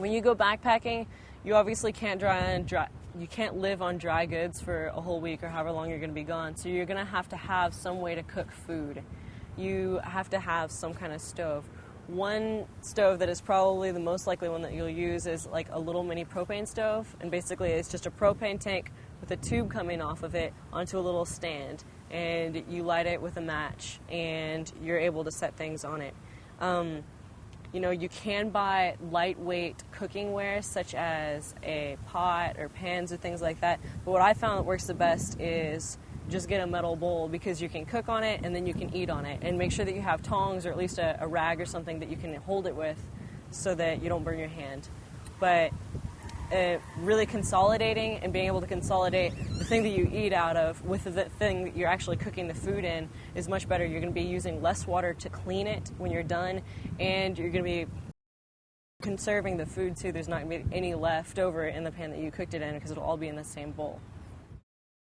When you go backpacking, you obviously can't you can't live on dry goods for a whole week or however long you're going to be gone. So you're going to have some way to cook food. You have to have some kind of stove. One stove that is probably the most likely one that you'll use is like a little mini propane stove, and basically it's just a propane tank with a tube coming off of it onto a little stand, and you light it with a match and you're able to set things on it. You can buy lightweight cookware such as a pot or pans or things like that, but what I found that works the best is just get a metal bowl, because you can cook on it and then you can eat on it, and make sure that you have tongs or at least a rag or something that you can hold it with so that you don't burn your hand. But really consolidating and being able to consolidate the thing that you eat out of with the thing that you're actually cooking the food in is much better. You're going to be using less water to clean it when you're done, and you're going to be conserving the food too. There's not going to be any left over in the pan that you cooked it in, because it'll all be in the same bowl.